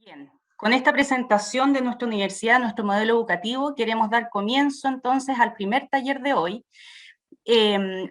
Bien, con esta presentación de nuestra universidad, nuestro modelo educativo, queremos dar comienzo entonces al primer taller de hoy.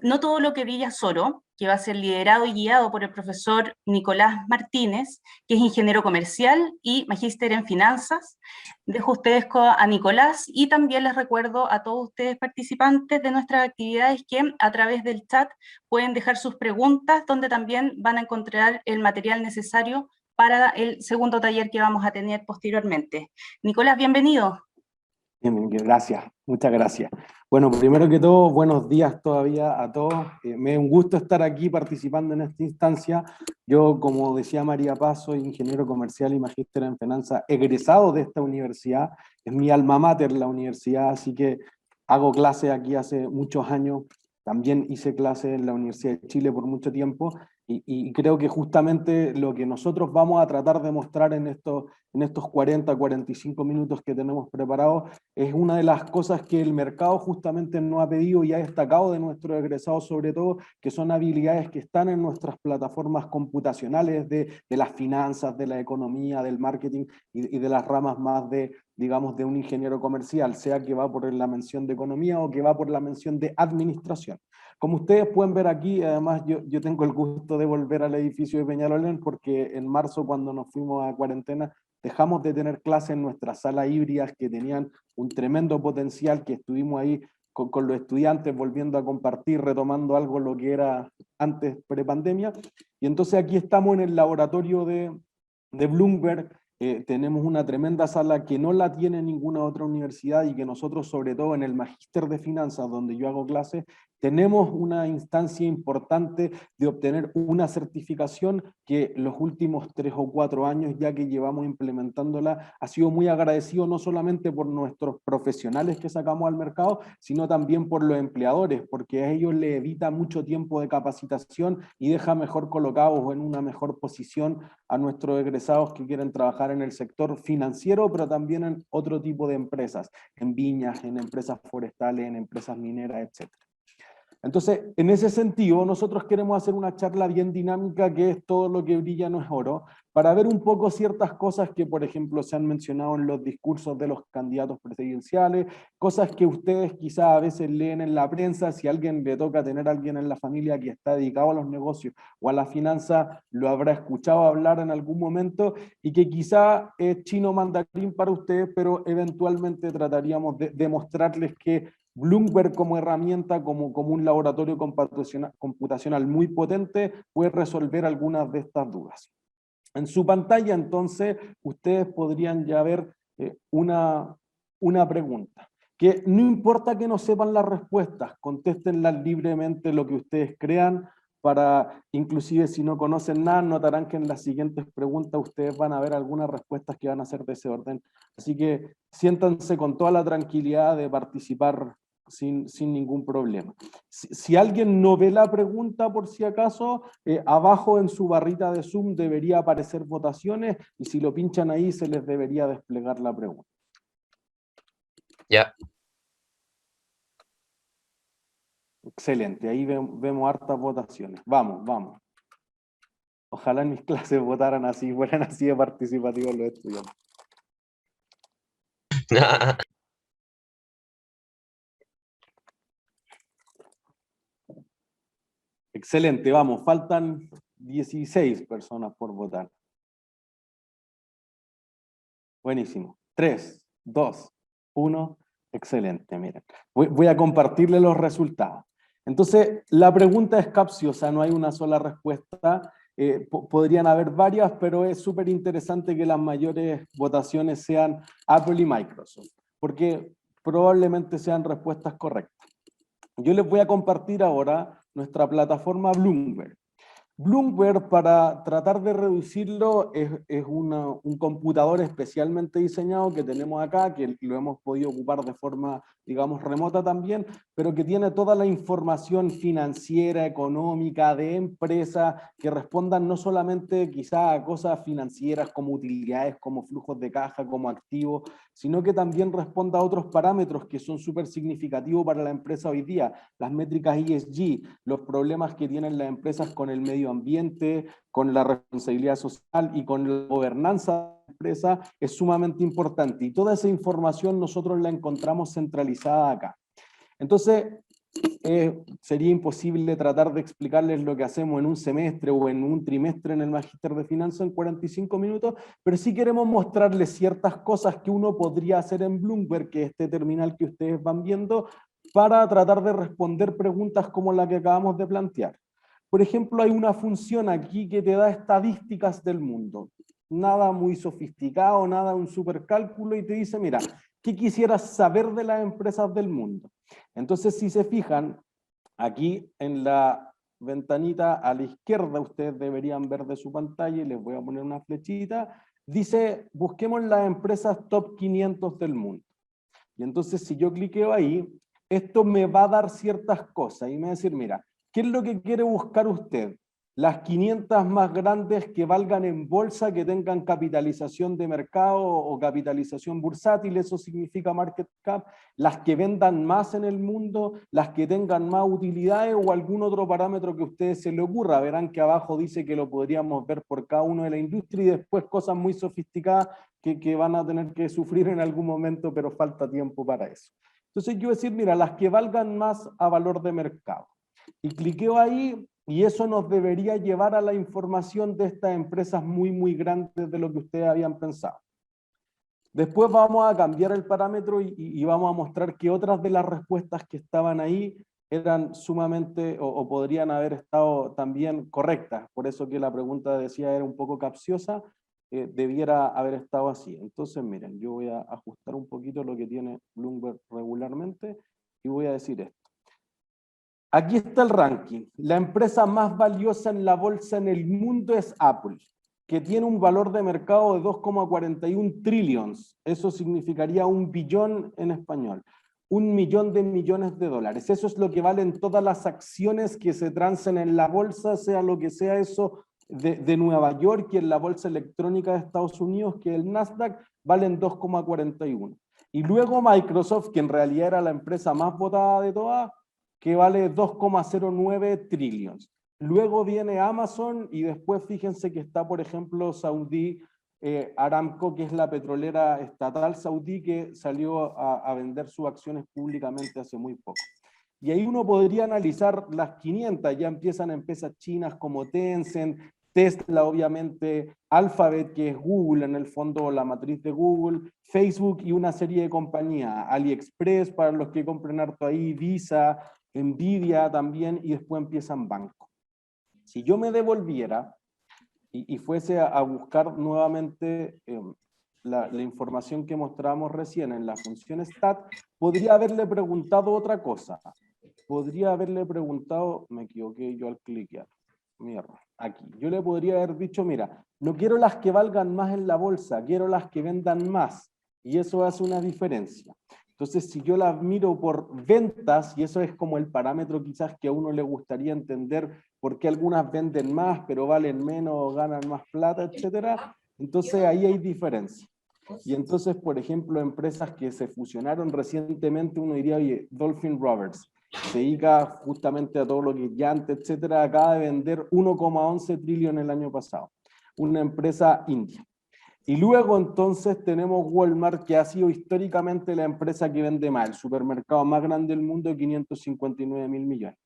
No todo lo que brilla es oro, que va a ser liderado y guiado por el profesor Nicolás Martínez, que es ingeniero comercial y magíster en finanzas. Dejo ustedes a Nicolás y también les recuerdo a todos ustedes participantes de nuestras actividades que a través del chat pueden dejar sus preguntas, donde también van a encontrar el material necesario para el segundo taller que vamos a tener posteriormente. Nicolás, bienvenido. Bien, gracias, muchas gracias. Bueno, primero que todo, buenos días todavía a todos. Me es un gusto estar aquí participando en esta instancia. Yo, como decía María Paz, soy ingeniero comercial y magíster en finanzas, egresado de esta universidad. Es mi alma mater la universidad, así que hago clases aquí hace muchos años. También hice clases en la Universidad de Chile por mucho tiempo y creo que justamente lo que nosotros vamos a tratar de mostrar en estos 45 minutos que tenemos preparados es una de las cosas que el mercado justamente nos ha pedido y ha destacado de nuestros egresados, sobre todo, que son habilidades que están en nuestras plataformas computacionales de las finanzas, de la economía, del marketing y de las ramas más de, digamos, de un ingeniero comercial, sea que va por la mención de economía o que va por la mención de administración. Como ustedes pueden ver aquí, además yo tengo el gusto de volver al edificio de Peñalolén porque en marzo, cuando nos fuimos a cuarentena, dejamos de tener clases en nuestras salas híbridas que tenían un tremendo potencial, que estuvimos ahí con los estudiantes volviendo a compartir, retomando algo lo que era antes prepandemia. Y entonces aquí estamos en el laboratorio de Bloomberg. Tenemos una tremenda sala que no la tiene ninguna otra universidad y que nosotros, sobre todo en el Magíster de Finanzas, donde yo hago clases, tenemos una instancia importante de obtener una certificación que los últimos 3 o 4 años ya que llevamos implementándola ha sido muy agradecido no solamente por nuestros profesionales que sacamos al mercado, sino también por los empleadores, porque a ellos les evita mucho tiempo de capacitación y deja mejor colocados o en una mejor posición a nuestros egresados que quieren trabajar en el sector financiero, pero también en otro tipo de empresas, en viñas, en empresas forestales, en empresas mineras, etc. Entonces, en ese sentido, nosotros queremos hacer una charla bien dinámica que es todo lo que brilla no es oro, para ver un poco ciertas cosas que, por ejemplo, se han mencionado en los discursos de los candidatos presidenciales, cosas que ustedes quizás a veces leen en la prensa, si a alguien le toca tener a alguien en la familia que está dedicado a los negocios o a la finanza, lo habrá escuchado hablar en algún momento, y que quizá es chino mandarín para ustedes, pero eventualmente trataríamos de mostrarles que Bloomberg como herramienta, como un laboratorio computacional muy potente, puede resolver algunas de estas dudas. En su pantalla, entonces, ustedes podrían ya ver una pregunta, que no importa que no sepan las respuestas, contéstenlas libremente lo que ustedes crean, para, inclusive si no conocen nada, notarán que en las siguientes preguntas ustedes van a ver algunas respuestas que van a ser de ese orden. Así que siéntanse con toda la tranquilidad de participar sin ningún problema. Si alguien no ve la pregunta por si acaso, abajo en su barrita de Zoom debería aparecer votaciones y si lo pinchan ahí se les debería desplegar la pregunta. Ya. Excelente, ahí vemos hartas votaciones. Vamos, vamos. Ojalá en mis clases votaran así, fueran así de participativos los estudiantes. Excelente, vamos, faltan 16 personas por votar. Buenísimo. 3, 2, 1. Excelente, miren. Voy a compartirle los resultados. Entonces, la pregunta es capciosa, no hay una sola respuesta. Podrían haber varias, pero es súper interesante que las mayores votaciones sean Apple y Microsoft, porque probablemente sean respuestas correctas. Yo les voy a compartir ahora nuestra plataforma Bloomberg. Bloomberg, para tratar de reducirlo, es un computador especialmente diseñado que tenemos acá, que lo hemos podido ocupar de forma, digamos, remota también, pero que tiene toda la información financiera, económica, de empresas, que respondan no solamente quizá a cosas financieras como utilidades, como flujos de caja, como activos, sino que también responda a otros parámetros que son súper significativos para la empresa hoy día, las métricas ESG, los problemas que tienen las empresas con el medio ambiente, con la responsabilidad social y con la gobernanza de la empresa es sumamente importante. Y toda esa información nosotros la encontramos centralizada acá. Entonces, sería imposible tratar de explicarles lo que hacemos en un semestre o en un trimestre en el Magíster de Finanzas en 45 minutos, pero sí queremos mostrarles ciertas cosas que uno podría hacer en Bloomberg, que es este terminal que ustedes van viendo, para tratar de responder preguntas como la que acabamos de plantear. Por ejemplo, hay una función aquí que te da estadísticas del mundo. Nada muy sofisticado, nada un supercálculo, y te dice, mira, ¿qué quisieras saber de las empresas del mundo? Entonces, si se fijan, aquí en la ventanita a la izquierda, ustedes deberían ver de su pantalla, y les voy a poner una flechita, dice, busquemos las empresas top 500 del mundo. Y entonces, si yo cliqueo ahí, esto me va a dar ciertas cosas, y me va a decir, mira, ¿qué es lo que quiere buscar usted? Las 500 más grandes que valgan en bolsa, que tengan capitalización de mercado o capitalización bursátil, eso significa market cap, las que vendan más en el mundo, las que tengan más utilidades o algún otro parámetro que a ustedes se le ocurra. Verán que abajo dice que lo podríamos ver por cada uno de la industria y después cosas muy sofisticadas que van a tener que sufrir en algún momento, pero falta tiempo para eso. Entonces yo voy a decir, mira, las que valgan más a valor de mercado. Y cliqueo ahí, y eso nos debería llevar a la información de estas empresas muy grandes de lo que ustedes habían pensado. Después vamos a cambiar el parámetro y vamos a mostrar que otras de las respuestas que estaban ahí eran sumamente, o podrían haber estado también correctas. Por eso que la pregunta decía era un poco capciosa, debiera haber estado así. Entonces, miren, yo voy a ajustar un poquito lo que tiene Bloomberg regularmente y voy a decir esto. Aquí está el ranking. La empresa más valiosa en la bolsa en el mundo es Apple, que tiene un valor de mercado de 2,41 trillions. Eso significaría 1 billón en español. 1 millón de millones de dólares. Eso es lo que valen todas las acciones que se transen en la bolsa, sea lo que sea eso de Nueva York, y en la bolsa electrónica de Estados Unidos, que es el Nasdaq, valen 2,41. Y luego Microsoft, que en realidad era la empresa más votada de todas, que vale 2,09 trillions. Luego viene Amazon y después fíjense que está, por ejemplo, Saudi Aramco, que es la petrolera estatal saudí que salió a vender sus acciones públicamente hace muy poco. Y ahí uno podría analizar las 500, ya empiezan empresas chinas como Tencent, Tesla, obviamente, Alphabet, que es Google, en el fondo la matriz de Google, Facebook y una serie de compañías, AliExpress, para los que compren harto ahí, Visa, Nvidia también, y después empiezan bancos. Si yo me devolviera y fuese a buscar nuevamente la información que mostramos recién en la función stat, podría haberle preguntado otra cosa. Podría haberle preguntado, me equivoqué yo al cliquear, mierda, aquí. Yo le podría haber dicho, mira, no quiero las que valgan más en la bolsa, quiero las que vendan más. Y eso hace una diferencia. Entonces, si yo las miro por ventas, y eso es como el parámetro quizás que a uno le gustaría entender por qué algunas venden más, pero valen menos, ganan más plata, etcétera, entonces ahí hay diferencia. Y entonces, por ejemplo, empresas que se fusionaron recientemente, uno diría, oye, Dolphin Roberts, se dedica justamente a todo lo que es llanta, etcétera, acaba de vender 1,11 trillones el año pasado. Una empresa india. Y luego entonces tenemos Walmart, que ha sido históricamente la empresa que vende más, el supermercado más grande del mundo, de 559 mil millones.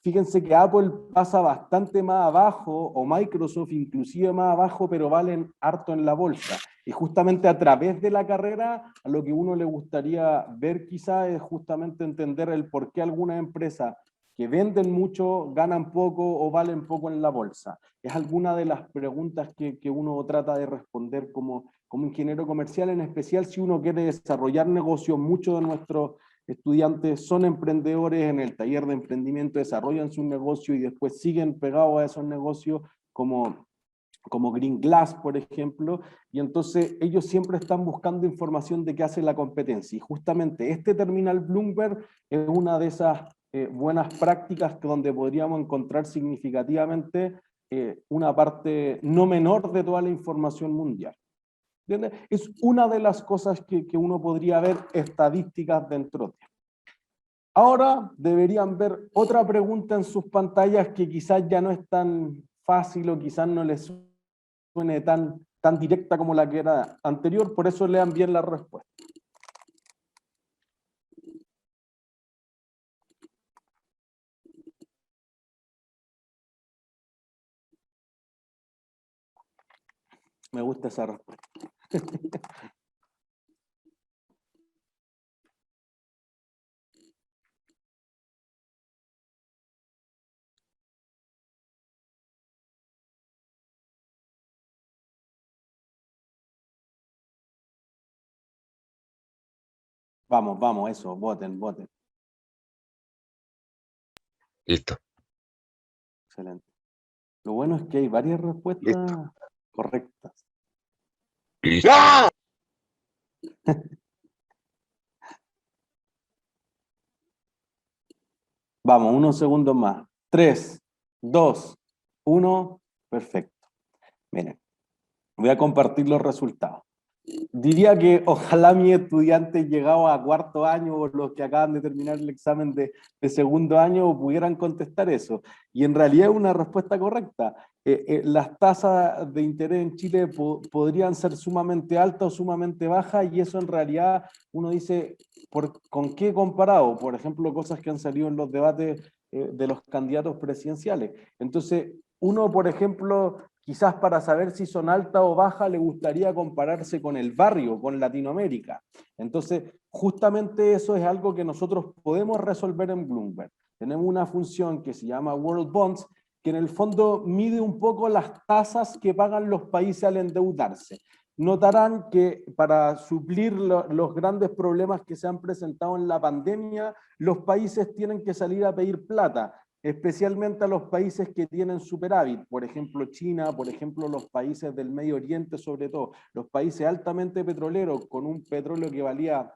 Fíjense que Apple pasa bastante más abajo, o Microsoft inclusive más abajo, pero valen harto en la bolsa. Y justamente a través de la carrera, a lo que uno le gustaría ver quizás es justamente entender el por qué algunas empresas que venden mucho, ganan poco o valen poco en la bolsa. Es alguna de las preguntas que uno trata de responder como ingeniero comercial, en especial si uno quiere desarrollar negocios. Muchos de nuestros estudiantes son emprendedores en el taller de emprendimiento, desarrollan su negocio y después siguen pegados a esos negocios como Green Glass, por ejemplo, y entonces ellos siempre están buscando información de qué hace la competencia. Y justamente este terminal Bloomberg es una de esas buenas prácticas donde podríamos encontrar significativamente una parte no menor de toda la información mundial. ¿Entiendes? Es una de las cosas que uno podría ver estadísticas dentro de. Ahora deberían ver otra pregunta en sus pantallas que quizás ya no es tan fácil o quizás no les suene tan directa como la que era anterior, por eso lean bien la respuesta. Me gusta esa respuesta. Vamos, vamos, eso, voten, voten. Listo. Excelente. Lo bueno es que hay varias respuestas correctas. Listo. ¡Ah! Vamos, unos segundos más. 3, 2, 1, perfecto. Miren, voy a compartir los resultados. Diría que ojalá mis estudiantes llegados a cuarto año o los que acaban de terminar el examen de segundo año pudieran contestar eso. Y en realidad es una respuesta correcta. Las tasas de interés en Chile podrían ser sumamente altas o sumamente bajas, y eso en realidad uno dice, ¿con qué comparado? Por ejemplo, cosas que han salido en los debates de los candidatos presidenciales. Entonces, uno, por ejemplo, quizás para saber si son altas o bajas, le gustaría compararse con el barrio, con Latinoamérica. Entonces, justamente eso es algo que nosotros podemos resolver en Bloomberg. Tenemos una función que se llama World Bonds, que en el fondo mide un poco las tasas que pagan los países al endeudarse. Notarán que para suplir los grandes problemas que se han presentado en la pandemia, los países tienen que salir a pedir plata, especialmente a los países que tienen superávit, por ejemplo China, por ejemplo los países del Medio Oriente, sobre todo, los países altamente petroleros, con un petróleo que valía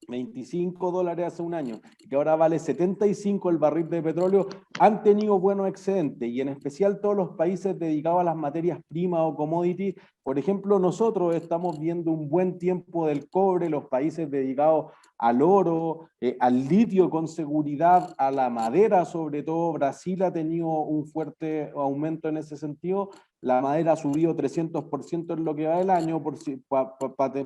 $25 hace un año, que ahora vale 75 el barril de petróleo, han tenido buenos excedentes, y en especial todos los países dedicados a las materias primas o commodities. Por ejemplo, nosotros estamos viendo un buen tiempo del cobre, los países dedicados al oro, al litio con seguridad, a la madera sobre todo. Brasil ha tenido un fuerte aumento en ese sentido, la madera ha subido 300% en lo que va del año, para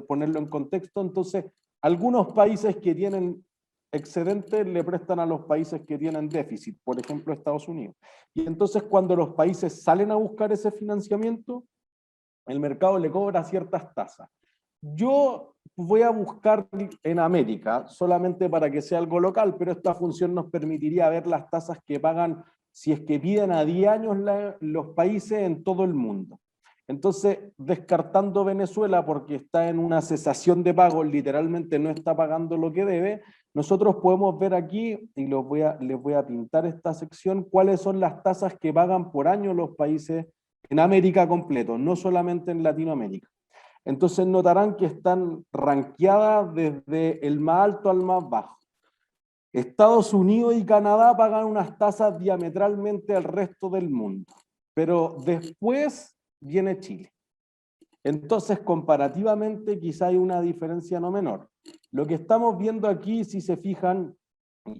ponerlo en contexto. Entonces, algunos países que tienen excedente le prestan a los países que tienen déficit, por ejemplo Estados Unidos. Y entonces cuando los países salen a buscar ese financiamiento, el mercado le cobra ciertas tasas. Yo voy a buscar en América, solamente para que sea algo local, pero esta función nos permitiría ver las tasas que pagan, si es que piden a 10 años los países en todo el mundo. Entonces, descartando Venezuela porque está en una cesación de pagos, literalmente no está pagando lo que debe, nosotros podemos ver aquí, y les voy a pintar esta sección, cuáles son las tasas que pagan por año los países en América completo, no solamente en Latinoamérica. Entonces notarán que están rankeadas desde el más alto al más bajo. Estados Unidos y Canadá pagan unas tasas diametralmente al resto del mundo, pero después viene Chile. Entonces, comparativamente, quizá hay una diferencia no menor. Lo que estamos viendo aquí, si se fijan,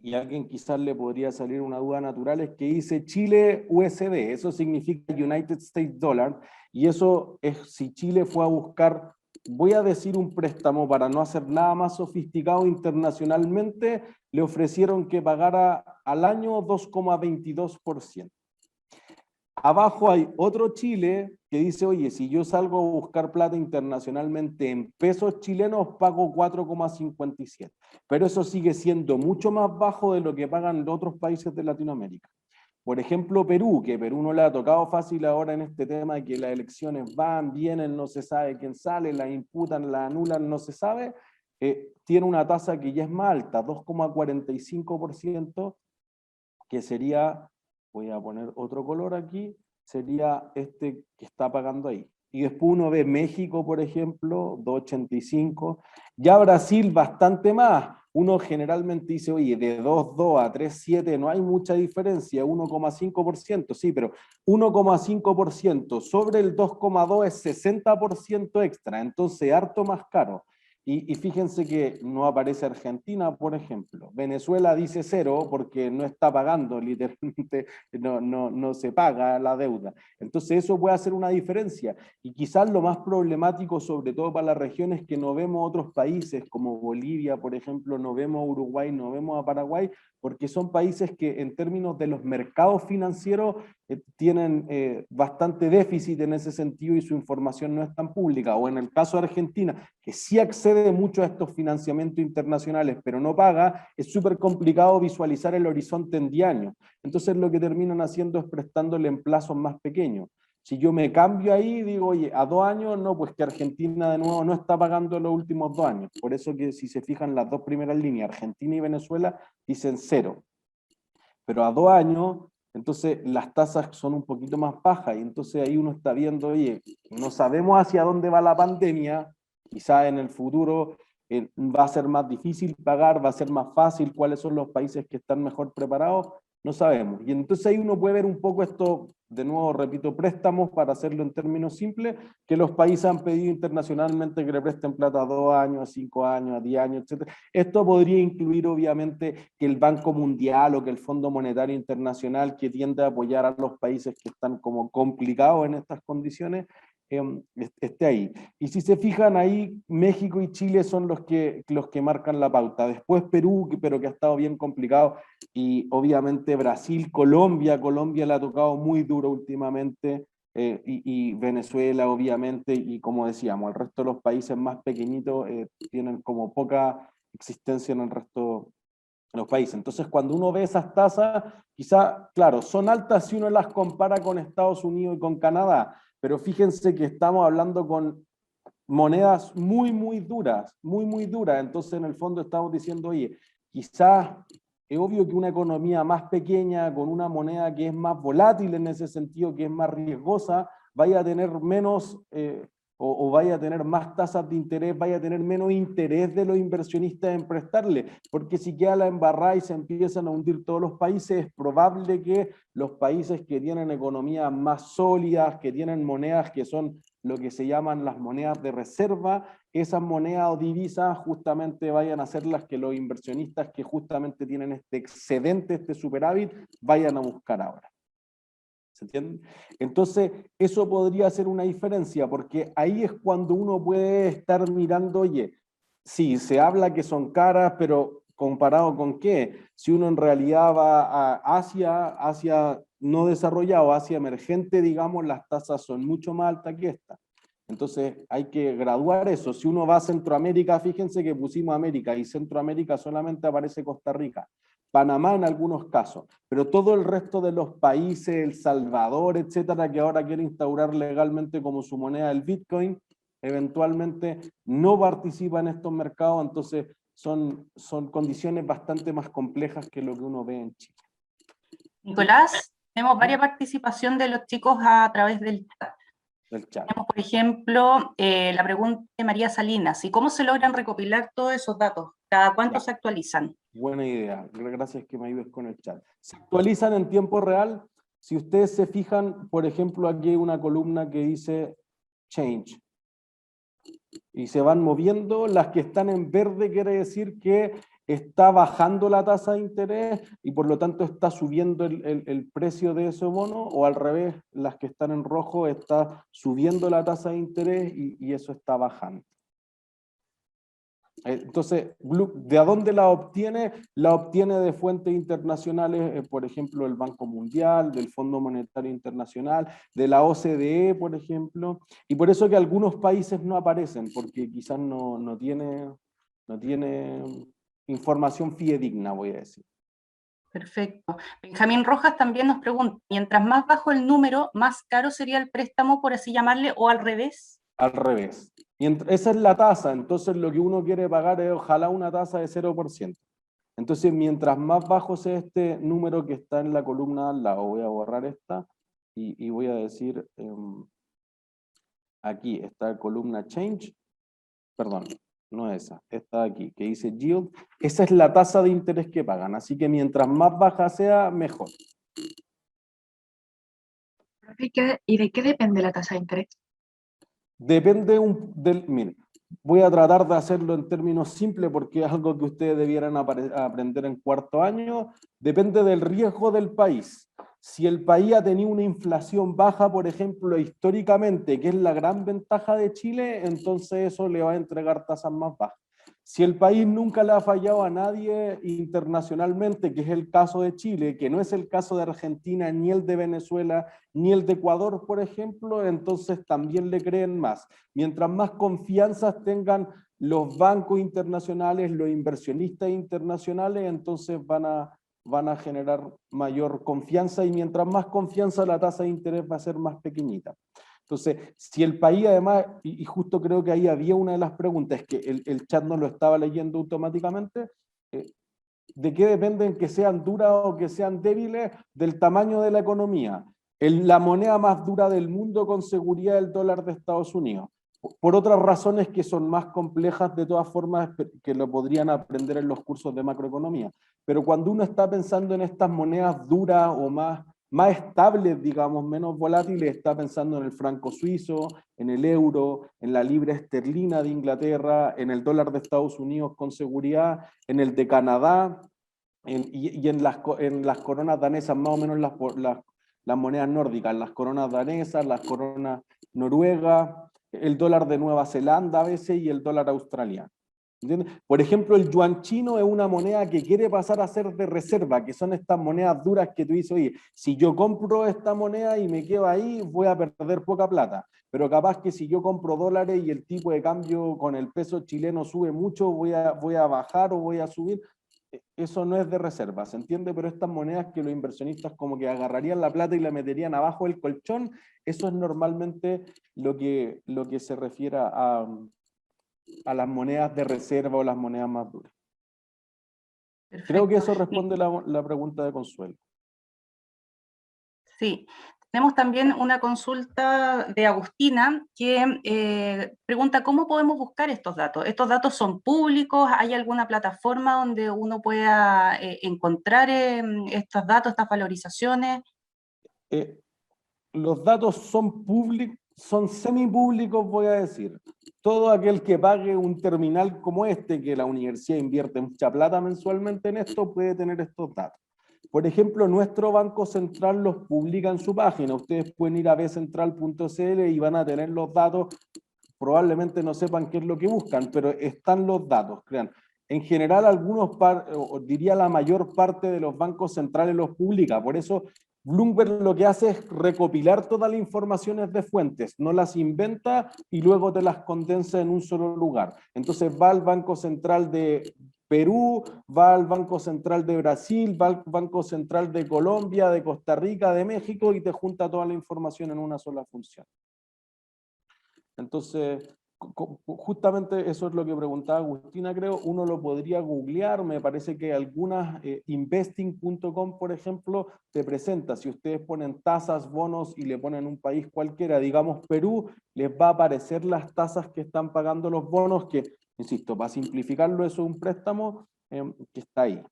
y a alguien quizás le podría salir una duda natural, es que dice Chile USD, eso significa United States Dollar, y eso es si Chile fue a buscar, voy a decir un préstamo para no hacer nada más sofisticado internacionalmente, le ofrecieron que pagara al año 2,22%. Abajo hay otro Chile que dice, oye, si yo salgo a buscar plata internacionalmente en pesos chilenos, pago 4,57. Pero eso sigue siendo mucho más bajo de lo que pagan otros países de Latinoamérica. Por ejemplo, Perú, que Perú no le ha tocado fácil ahora en este tema de que las elecciones van, vienen, no se sabe quién sale, las imputan, las anulan, no se sabe, tiene una tasa que ya es más alta, 2,45%, que sería... Voy a poner otro color aquí, sería este que está pagando ahí. Y después uno ve México, por ejemplo, 2,85. Ya Brasil bastante más. Uno generalmente dice, oye, de 2,2 a 3,7 no hay mucha diferencia, 1,5%, sí, pero 1,5% sobre el 2,2 es 60% extra, entonces harto más caro. Y fíjense que no aparece Argentina, por ejemplo. Venezuela dice 0 porque no está pagando, literalmente no se paga la deuda. Entonces eso puede hacer una diferencia. Y quizás lo más problemático, sobre todo para la región, es que no vemos otros países como Bolivia, por ejemplo, no vemos a Uruguay, no vemos a Paraguay, porque son países que en términos de los mercados financieros tienen bastante déficit en ese sentido y su información no es tan pública. O en el caso de Argentina, que sí accede mucho a estos financiamientos internacionales, pero no paga, es súper complicado visualizar el horizonte en 10 años. Entonces lo que terminan haciendo es prestándole en plazos más pequeños. Si yo me cambio ahí, digo, oye, a 2 años, no, pues que Argentina de nuevo no está pagando los últimos 2 años. Por eso que si se fijan las dos primeras líneas, Argentina y Venezuela, dicen 0. Pero a 2 años, entonces las tasas son un poquito más bajas, y entonces ahí uno está viendo, oye, no sabemos hacia dónde va la pandemia, quizás en el futuro va a ser más difícil pagar, va a ser más fácil, cuáles son los países que están mejor preparados, no sabemos. Y entonces ahí uno puede ver un poco esto, de nuevo repito, préstamos, para hacerlo en términos simples, que los países han pedido internacionalmente que le presten plata a 2 años, a 5 años, a 10 años, etc. Esto podría incluir obviamente que el Banco Mundial o que el Fondo Monetario Internacional, que tiende a apoyar a los países que están como complicados en estas condiciones, esté ahí. Y si se fijan ahí, México y Chile son los que marcan la pauta. Después Perú, pero que ha estado bien complicado, y obviamente Brasil, Colombia le ha tocado muy duro últimamente, y Venezuela obviamente, y como decíamos, el resto de los países más pequeñitos tienen como poca existencia en el resto de los países. Entonces cuando uno ve esas tasas, quizá, claro, son altas si uno las compara con Estados Unidos y con Canadá, pero fíjense que estamos hablando con monedas muy duras, muy duras. Entonces en el fondo estamos diciendo, oye, quizás es obvio que una economía más pequeña, con una moneda que es más volátil en ese sentido, que es más riesgosa, vaya a tener menos, o vaya a tener más tasas de interés, vaya a tener menos interés de los inversionistas en prestarle, porque si queda la embarrada y se empiezan a hundir todos los países, es probable que los países que tienen economías más sólidas, que tienen monedas que son lo que se llaman las monedas de reserva, esas monedas o divisas justamente vayan a ser las que los inversionistas que justamente tienen este excedente, este superávit, vayan a buscar ahora. ¿Se entiende? Entonces, eso podría ser una diferencia, porque ahí es cuando uno puede estar mirando, oye, sí, se habla que son caras, pero ¿comparado con qué? Si uno en realidad va a Asia no desarrollado, Asia emergente, digamos, las tasas son mucho más altas que esta. Entonces hay que graduar eso. Si uno va a Centroamérica, fíjense que pusimos América y Centroamérica solamente aparece Costa Rica. Panamá en algunos casos, pero todo el resto de los países, El Salvador, etcétera, que ahora quiere instaurar legalmente como su moneda el Bitcoin, eventualmente no participa en estos mercados, entonces son condiciones bastante más complejas que lo que uno ve en Chile. Nicolás, tenemos varias participación de los chicos a través del chat. Tenemos, por ejemplo, la pregunta de María Salinas, ¿y cómo se logran recopilar todos esos datos? ¿Cada cuánto se actualizan? Buena idea, gracias que me ayudes con el chat. Se actualizan en tiempo real. Si ustedes se fijan, por ejemplo, aquí hay una columna que dice change. Y se van moviendo, las que están en verde quiere decir que está bajando la tasa de interés y por lo tanto está subiendo el precio de ese bono, o al revés, las que están en rojo está subiendo la tasa de interés y eso está bajando. Entonces, ¿de dónde la obtiene? La obtiene de fuentes internacionales, por ejemplo, del Banco Mundial, del Fondo Monetario Internacional, de la OCDE, por ejemplo, y por eso que algunos países no aparecen, porque quizás no tiene información fidedigna, voy a decir. Perfecto. Benjamín Rojas también nos pregunta, mientras más bajo el número, más caro sería el préstamo, por así llamarle, o al revés. Al revés. Esa es la tasa, entonces lo que uno quiere pagar es ojalá una tasa de 0%. Entonces, mientras más bajo sea este número que está en la columna al lado, voy a borrar esta y voy a decir, aquí está columna change, perdón, no esa, esta de aquí, que dice yield, esa es la tasa de interés que pagan, así que mientras más baja sea, mejor. ¿Y de qué depende la tasa de interés? Depende miren, Voy a tratar de hacerlo en términos simples porque es algo que ustedes debieran aprender en cuarto año. Depende del riesgo del país. Si el país ha tenido una inflación baja, por ejemplo, históricamente, que es la gran ventaja de Chile, entonces eso le va a entregar tasas más bajas. Si el país nunca le ha fallado a nadie internacionalmente, que es el caso de Chile, que no es el caso de Argentina, ni el de Venezuela, ni el de Ecuador, por ejemplo, entonces también le creen más. Mientras más confianzas tengan los bancos internacionales, los inversionistas internacionales, entonces van a generar mayor confianza, y mientras más confianza, la tasa de interés va a ser más pequeñita. Entonces, si el país además, y justo creo que ahí había una de las preguntas, es que el chat no lo estaba leyendo automáticamente, ¿de qué dependen que sean duras o que sean débiles? Del tamaño de la economía. La moneda más dura del mundo con seguridad es el dólar de Estados Unidos. Por otras razones que son más complejas, de todas formas, que lo podrían aprender en los cursos de macroeconomía. Pero cuando uno está pensando en estas monedas duras o más estables, digamos, menos volátiles, está pensando en el franco suizo, en el euro, en la libra esterlina de Inglaterra, en el dólar de Estados Unidos con seguridad, en el de Canadá, y en las coronas danesas, más o menos las monedas nórdicas, las coronas danesas, las coronas noruegas, el dólar de Nueva Zelanda a veces y el dólar australiano. ¿Entiendes? Por ejemplo, el yuan chino es una moneda que quiere pasar a ser de reserva, que son estas monedas duras que tú dices, oye, si yo compro esta moneda y me quedo ahí, voy a perder poca plata. Pero capaz que si yo compro dólares y el tipo de cambio con el peso chileno sube mucho, voy a bajar o voy a subir. Eso no es de reserva, ¿se entiende? Pero estas monedas que los inversionistas como que agarrarían la plata y la meterían abajo del colchón, eso es normalmente lo que se refiere a las monedas de reserva o las monedas más duras. Perfecto. Creo que eso responde la pregunta de Consuelo. Sí. Tenemos también una consulta de Agustina que pregunta cómo podemos buscar estos datos. ¿Estos datos son públicos? ¿Hay alguna plataforma donde uno pueda encontrar estos datos, estas valorizaciones? Los datos son públicos, son semipúblicos, voy a decir. Todo aquel que pague un terminal como este, que la universidad invierte mucha plata mensualmente en esto, puede tener estos datos. Por ejemplo, nuestro Banco Central los publica en su página. Ustedes pueden ir a bcentral.cl y van a tener los datos. Probablemente no sepan qué es lo que buscan, pero están los datos, crean. En general, o diría la mayor parte de los bancos centrales los publica. Por eso, Bloomberg lo que hace es recopilar todas las informaciones de fuentes, no las inventa y luego te las condensa en un solo lugar. Entonces va al Banco Central de Perú, va al Banco Central de Brasil, va al Banco Central de Colombia, de Costa Rica, de México, y te junta toda la información en una sola función. Entonces, justamente eso es lo que preguntaba Agustina, creo. Uno lo podría googlear, me parece que algunas, investing.com, por ejemplo, te presenta. Si ustedes ponen tasas, bonos y le ponen un país cualquiera, digamos Perú, les va a aparecer las tasas que están pagando los bonos, que, insisto, para simplificarlo, eso es un préstamo que está ahí.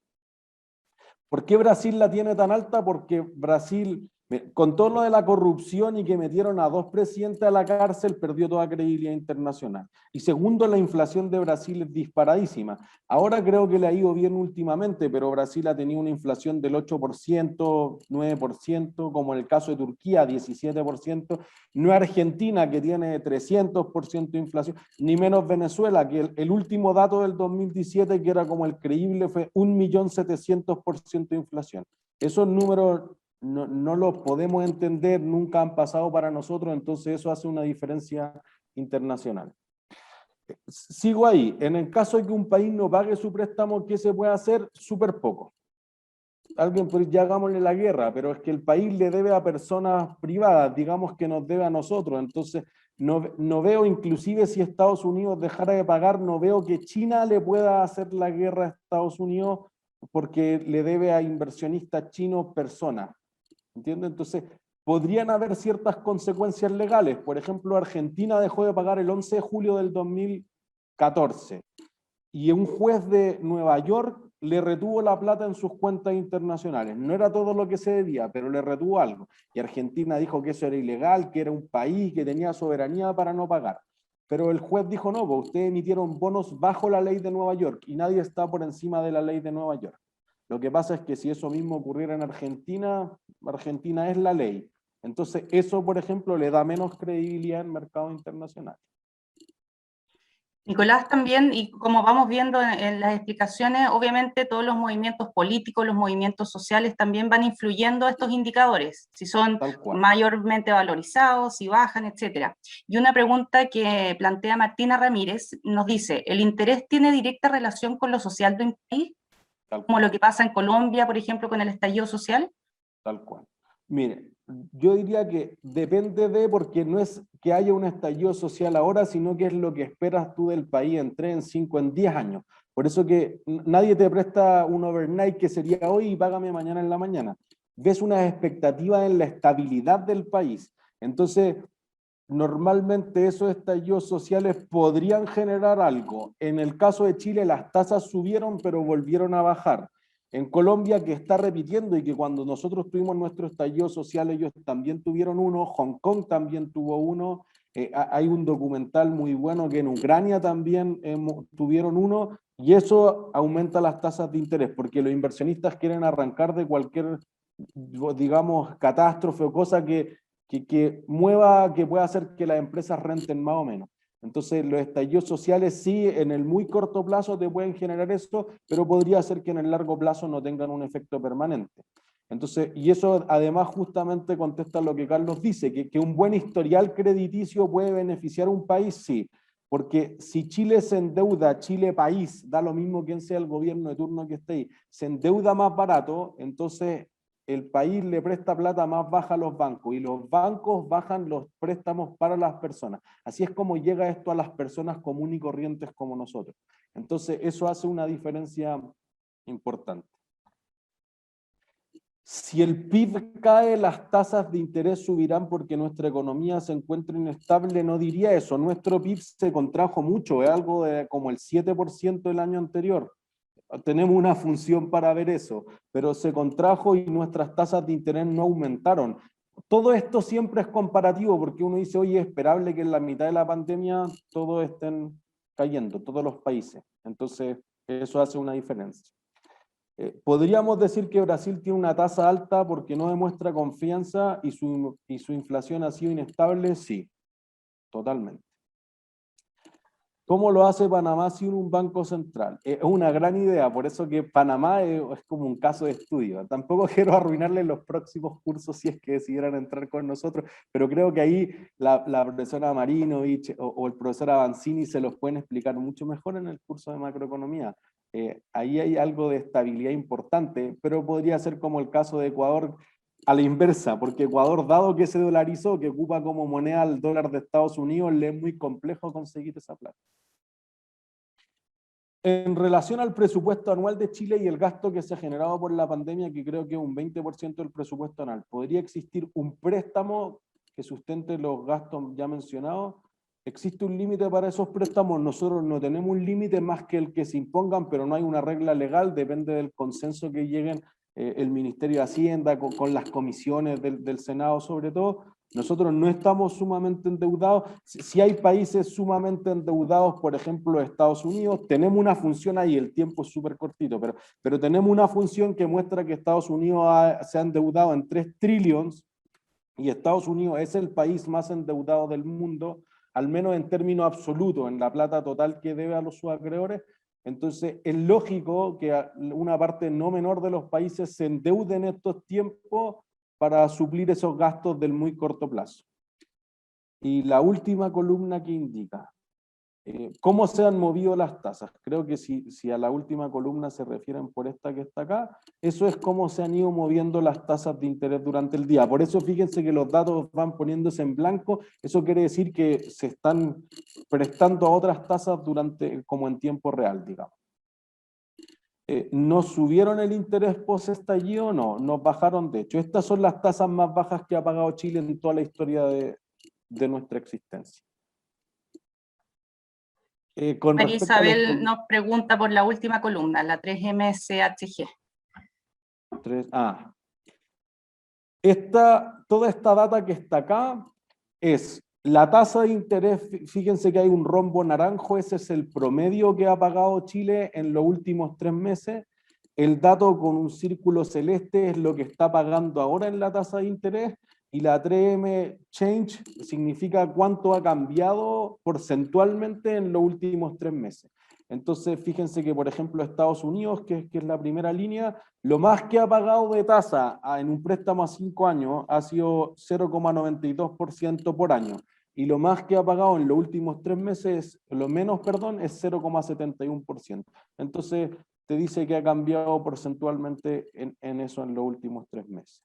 ¿Por qué Brasil la tiene tan alta? Porque Brasil, con todo lo de la corrupción y que metieron a 2 presidentes a la cárcel, perdió toda credibilidad internacional. Y segundo, la inflación de Brasil es disparadísima. Ahora creo que le ha ido bien últimamente, pero Brasil ha tenido una inflación del 8%, 9%, como en el caso de Turquía, 17%. No es Argentina, que tiene 300% de inflación, ni menos Venezuela, que el último dato del 2017, que era como el creíble, fue 1.700.000% de inflación. Esos números no los podemos entender, nunca han pasado para nosotros, entonces eso hace una diferencia internacional. Sigo ahí. En el caso de que un país no pague su préstamo, ¿qué se puede hacer? Súper poco. Alguien pues ya hagámosle la guerra, pero es que el país le debe a personas privadas, digamos que nos debe a nosotros, entonces no veo, inclusive si Estados Unidos dejara de pagar, no veo que China le pueda hacer la guerra a Estados Unidos porque le debe a inversionistas chinos personas, ¿entiendes? Entonces, podrían haber ciertas consecuencias legales. Por ejemplo, Argentina dejó de pagar el 11 de julio del 2014 y un juez de Nueva York le retuvo la plata en sus cuentas internacionales. No era todo lo que se debía, pero le retuvo algo. Y Argentina dijo que eso era ilegal, que era un país que tenía soberanía para no pagar. pero el juez dijo no, pues ustedes emitieron bonos bajo la ley de Nueva York y nadie está por encima de la ley de Nueva York. Lo que pasa es que si eso mismo ocurriera en Argentina, Argentina es la ley. Entonces eso, por ejemplo, le da menos credibilidad en mercados internacionales. Nicolás, también, y como vamos viendo en las explicaciones, obviamente todos los movimientos políticos, los movimientos sociales también van influyendo a estos indicadores, si son mayormente valorizados, si bajan, etc. Y una pregunta que plantea Martina Ramírez nos dice, ¿el interés tiene directa relación con lo social de un país? Como lo que pasa en Colombia, por ejemplo, con el estallido social. Tal cual. Mire, yo diría que depende de, porque no es que haya un estallido social ahora, sino que es lo que esperas tú del país en 3, en 5, en 10 años. Por eso que nadie te presta un overnight que sería hoy y págame mañana en la mañana. Ves unas expectativas en la estabilidad del país. Entonces, normalmente esos estallidos sociales podrían generar algo. En el caso de Chile, las tasas subieron, pero volvieron a bajar. En Colombia, que está repitiendo y que cuando nosotros tuvimos nuestro estallido social, ellos también tuvieron uno, Hong Kong también tuvo uno, hay un documental muy bueno que en Ucrania también tuvieron uno, y eso aumenta las tasas de interés, porque los inversionistas quieren arrancar de cualquier, digamos, catástrofe o cosa que mueva, que pueda hacer que las empresas renten más o menos. Entonces, los estallidos sociales sí, en el muy corto plazo te pueden generar esto, pero podría ser que en el largo plazo no tengan un efecto permanente. Entonces, y eso además justamente contesta lo que Carlos dice, que un buen historial crediticio puede beneficiar a un país, sí. Porque si Chile se endeuda, Chile país, da lo mismo quien sea el gobierno de turno que esté ahí, se endeuda más barato, entonces el país le presta plata más baja a los bancos y los bancos bajan los préstamos para las personas. Así es como llega esto a las personas comunes y corrientes como nosotros. Entonces eso hace una diferencia importante. Si el PIB cae, las tasas de interés subirán porque nuestra economía se encuentra inestable, no diría eso. Nuestro PIB se contrajo mucho, es algo de como el 7% del año anterior. Tenemos una función para ver eso, pero se contrajo y nuestras tasas de interés no aumentaron. Todo esto siempre es comparativo porque uno dice, oye, es esperable que en la mitad de la pandemia todos estén cayendo, todos los países. Entonces, eso hace una diferencia. Podríamos decir que Brasil tiene una tasa alta porque no demuestra confianza y su inflación ha sido inestable, sí, totalmente. ¿Cómo lo hace Panamá sin un banco central? Es una gran idea, por eso que Panamá es como un caso de estudio. Tampoco quiero arruinarle los próximos cursos si es que decidieran entrar con nosotros, pero creo que ahí la profesora Marinovich o el profesor Avancini se los pueden explicar mucho mejor en el curso de macroeconomía. Ahí hay algo de estabilidad importante, pero podría ser como el caso de Ecuador a la inversa, porque Ecuador, dado que se dolarizó, que ocupa como moneda el dólar de Estados Unidos, le es muy complejo conseguir esa plata. En relación al presupuesto anual de Chile y el gasto que se ha generado por la pandemia, que creo que es un 20% del presupuesto anual, ¿podría existir un préstamo que sustente los gastos ya mencionados? ¿Existe un límite para esos préstamos? Nosotros no tenemos un límite más que el que se impongan, pero no hay una regla legal, depende del consenso que lleguen el Ministerio de Hacienda con las comisiones del Senado sobre todo. Nosotros no estamos sumamente endeudados. Si hay países sumamente endeudados, por ejemplo Estados Unidos, tenemos una función ahí, el tiempo es súper cortito, pero tenemos una función que muestra que Estados Unidos se ha endeudado en 3 trillones y Estados Unidos es el país más endeudado del mundo, al menos en términos absolutos, en la plata total que debe a los sus acreedores. Entonces es lógico que una parte no menor de los países se endeude en estos tiempos para suplir esos gastos del muy corto plazo. Y la última columna que indica, ¿cómo se han movido las tasas? Creo que si a la última columna se refieren por esta que está acá, eso es cómo se han ido moviendo las tasas de interés durante el día. Por eso fíjense que los datos van poniéndose en blanco, eso quiere decir que se están prestando a otras tasas como en tiempo real, digamos. ¿Nos subieron el interés post-estallido? No, nos bajaron de hecho. Estas son las tasas más bajas que ha pagado Chile en toda la historia de nuestra existencia. María Isabel nos pregunta por la última columna, la 3MSHG. Toda esta data que está acá es La tasa de interés, fíjense que hay un rombo naranjo, ese es el promedio que ha pagado Chile en los últimos 3 meses. El dato con un círculo celeste es lo que está pagando ahora en la tasa de interés, y la 3M Change significa cuánto ha cambiado porcentualmente en los últimos 3 meses. Entonces, fíjense que, por ejemplo, Estados Unidos, que es la primera línea, lo más que ha pagado de tasa en un préstamo a 5 años ha sido 0,92% por año. Y lo más que ha pagado en los últimos 3 meses, lo menos, perdón, es 0,71%. Entonces, te dice que ha cambiado porcentualmente en eso en los últimos 3 meses.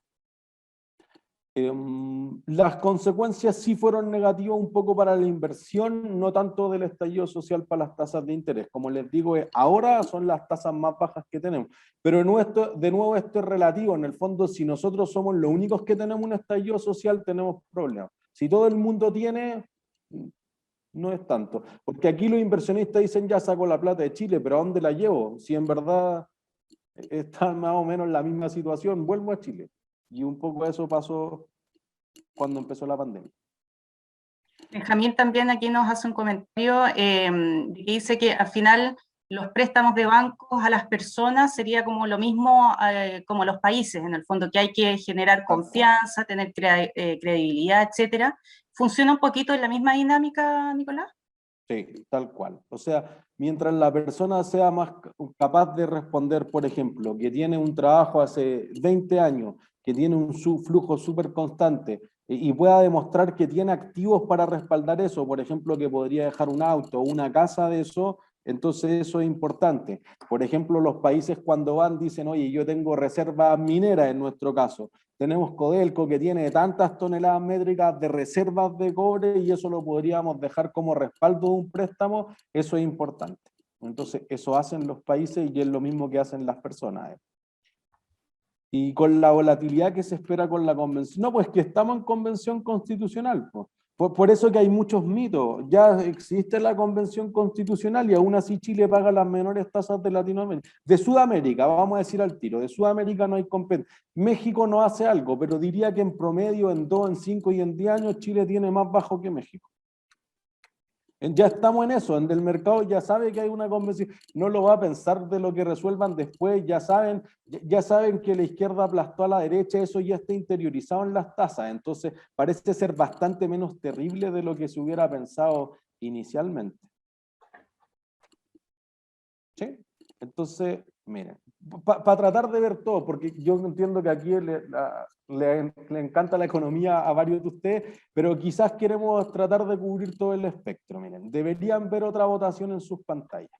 Las consecuencias sí fueron negativas un poco para la inversión, no tanto del estallido social para las tasas de interés. Como les digo, ahora son las tasas más bajas que tenemos. Pero de nuevo esto es relativo. En el fondo, si nosotros somos los únicos que tenemos un estallido social, tenemos problemas. Si todo el mundo tiene, no es tanto. Porque aquí los inversionistas dicen, ya saco la plata de Chile, pero ¿a dónde la llevo? Si en verdad está más o menos en la misma situación, vuelvo a Chile. Y un poco eso pasó cuando empezó la pandemia. Benjamín también aquí nos hace un comentario que dice que al final los préstamos de bancos a las personas sería como lo mismo como los países, en el fondo, que hay que generar confianza, tener credibilidad, etcétera. ¿Funciona un poquito en la misma dinámica, Nicolás? Sí, tal cual. O sea, mientras la persona sea más capaz de responder, por ejemplo, que tiene un trabajo hace 20 años, que tiene un flujo súper constante y pueda demostrar que tiene activos para respaldar eso, por ejemplo, que podría dejar un auto o una casa de eso, entonces eso es importante. Por ejemplo, los países cuando van dicen, oye, yo tengo reservas mineras en nuestro caso. Tenemos Codelco que tiene tantas toneladas métricas de reservas de cobre y eso lo podríamos dejar como respaldo de un préstamo, eso es importante. Entonces, eso hacen los países y es lo mismo que hacen las personas. Y con la volatilidad que se espera con la convención, no, pues que estamos en convención constitucional, pues. Por eso que hay muchos mitos. Ya existe la convención constitucional y aún así Chile paga las menores tasas de Latinoamérica. De Sudamérica, vamos a decir al tiro, de Sudamérica no hay competencia. México no hace algo, pero diría que en promedio, en 2, en 5 y en 10 años, Chile tiene más bajo que México. Ya estamos en eso, en el mercado ya sabe que hay una convención, no lo va a pensar de lo que resuelvan después, ya saben que la izquierda aplastó a la derecha, eso ya está interiorizado en las tasas, entonces parece ser bastante menos terrible de lo que se hubiera pensado inicialmente. ¿Sí? Entonces, miren, para tratar de ver todo, porque yo entiendo que aquí le encanta la economía a varios de ustedes, pero quizás queremos tratar de cubrir todo el espectro. Miren, deberían ver otra votación en sus pantallas.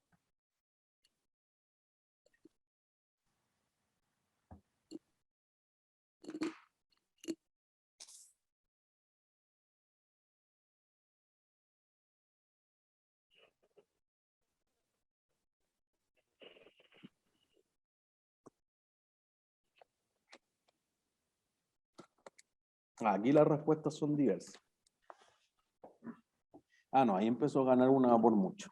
Aquí las respuestas son diversas. Ah, no, ahí empezó a ganar una por mucho.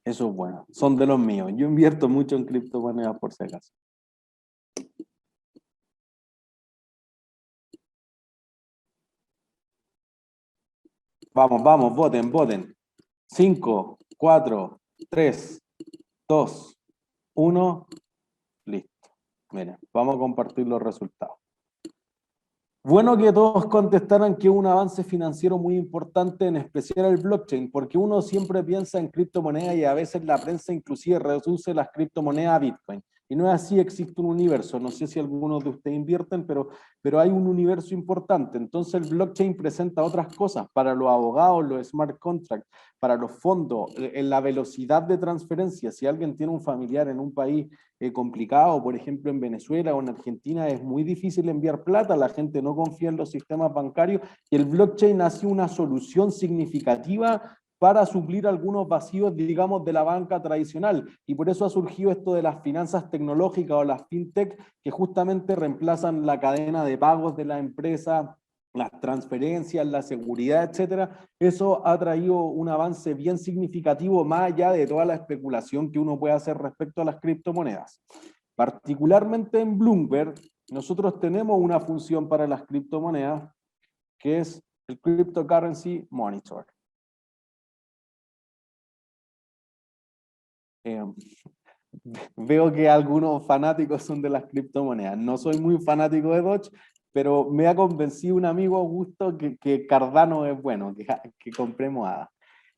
Eso es bueno, son de los míos. Yo invierto mucho en criptomonedas por si acaso. Vamos, vamos, voten, voten. 5, 4, 3, 2, 1. Listo. Miren, vamos a compartir los resultados. Bueno que todos contestaran que es un avance financiero muy importante, en especial el blockchain, porque uno siempre piensa en criptomonedas y a veces la prensa inclusive reduce las criptomonedas a Bitcoin. Y no es así, existe un universo. No sé si algunos de ustedes invierten, pero hay un universo importante. Entonces el blockchain presenta otras cosas para los abogados, los smart contracts, para los fondos, en la velocidad de transferencia. Si alguien tiene un familiar en un país complicado, por ejemplo en Venezuela o en Argentina, es muy difícil enviar plata, la gente no confía en los sistemas bancarios y el blockchain ha sido una solución significativa para suplir algunos vacíos, digamos, de la banca tradicional. Y por eso ha surgido esto de las finanzas tecnológicas o las fintech, que justamente reemplazan la cadena de pagos de la empresa, las transferencias, la seguridad, etcétera. Eso ha traído un avance bien significativo más allá de toda la especulación que uno puede hacer respecto a las criptomonedas. Particularmente en Bloomberg, nosotros tenemos una función para las criptomonedas que es el Cryptocurrency Monitor. Veo que algunos fanáticos son de las criptomonedas. No soy muy fanático de Doge, pero me ha convencido un amigo Augusto que Cardano es bueno, que compremos ADA.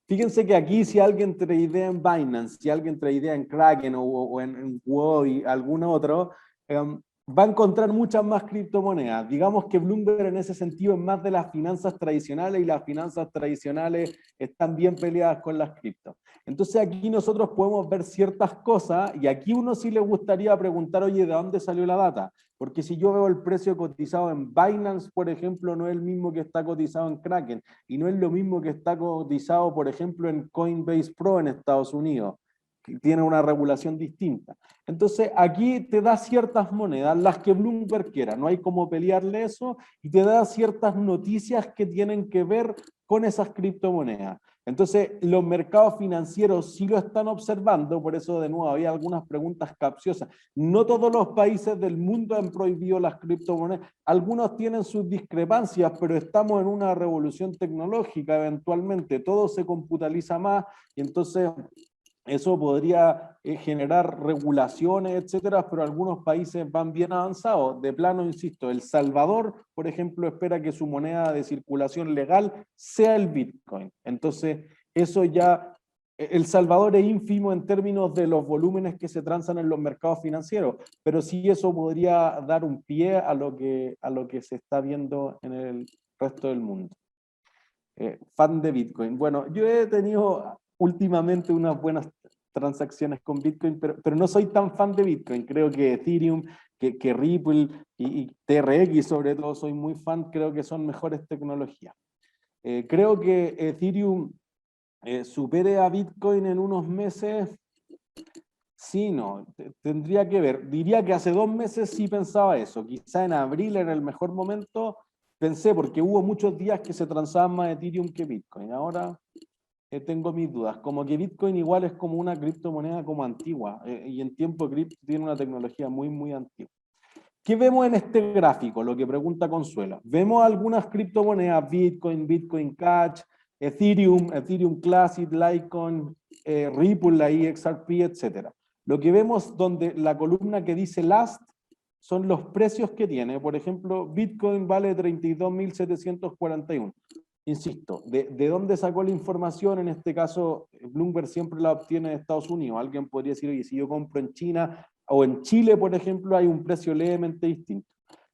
Fíjense que aquí si alguien tradea en Binance, si alguien tradea en Kraken o en Huobi, algún otro, va a encontrar muchas más criptomonedas. Digamos que Bloomberg en ese sentido es más de las finanzas tradicionales y las finanzas tradicionales están bien peleadas con las criptos. Entonces aquí nosotros podemos ver ciertas cosas y aquí uno sí le gustaría preguntar, oye, ¿de dónde salió la data? Porque si yo veo el precio cotizado en Binance, por ejemplo, no es el mismo que está cotizado en Kraken y no es lo mismo que está cotizado, por ejemplo, en Coinbase Pro en Estados Unidos, que tiene una regulación distinta. Entonces aquí te da ciertas monedas, las que Bloomberg quiera, no hay como pelearle eso, y te da ciertas noticias que tienen que ver con esas criptomonedas. Entonces, los mercados financieros sí lo están observando, por eso de nuevo había algunas preguntas capciosas. No todos los países del mundo han prohibido las criptomonedas, algunos tienen sus discrepancias, pero estamos en una revolución tecnológica eventualmente, todo se computaliza más y entonces eso podría generar regulaciones, etcétera, pero algunos países van bien avanzados. De plano, insisto, El Salvador, por ejemplo, espera que su moneda de circulación legal sea el Bitcoin. Entonces, eso ya, El Salvador es ínfimo en términos de los volúmenes que se transan en los mercados financieros, pero sí eso podría dar un pie a lo que se está viendo en el resto del mundo. Fan de Bitcoin. Bueno, yo he tenido últimamente unas buenas transacciones con Bitcoin, pero no soy tan fan de Bitcoin. Creo que Ethereum, que Ripple y TRX sobre todo soy muy fan, creo que son mejores tecnologías. Creo que Ethereum supere a Bitcoin en unos meses. Sí, no, tendría que ver. Diría que hace 2 meses sí pensaba eso. Quizá en abril era el mejor momento. Pensé, porque hubo muchos días que se transaban más Ethereum que Bitcoin. Ahora tengo mis dudas. Como que Bitcoin igual es como una criptomoneda como antigua. Y en tiempo cripto tiene una tecnología muy, muy antigua. ¿Qué vemos en este gráfico? Lo que pregunta Consuelo. Vemos algunas criptomonedas, Bitcoin, Bitcoin Cash, Ethereum, Ethereum Classic, Litecoin, Ripple, la XRP, etc. Lo que vemos donde la columna que dice last son los precios que tiene. Por ejemplo, Bitcoin vale 32.741. Insisto, ¿de dónde sacó la información? En este caso, Bloomberg siempre la obtiene de Estados Unidos. Alguien podría decir, oye, si yo compro en China o en Chile, por ejemplo, hay un precio levemente distinto.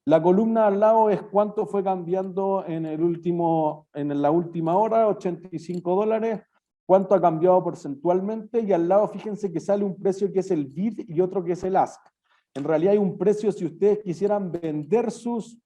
La columna al lado es cuánto fue cambiando en la última hora, $85. Cuánto ha cambiado porcentualmente, y al lado fíjense que sale un precio que es el bid y otro que es el ask. En realidad hay un precio, si ustedes quisieran vender sus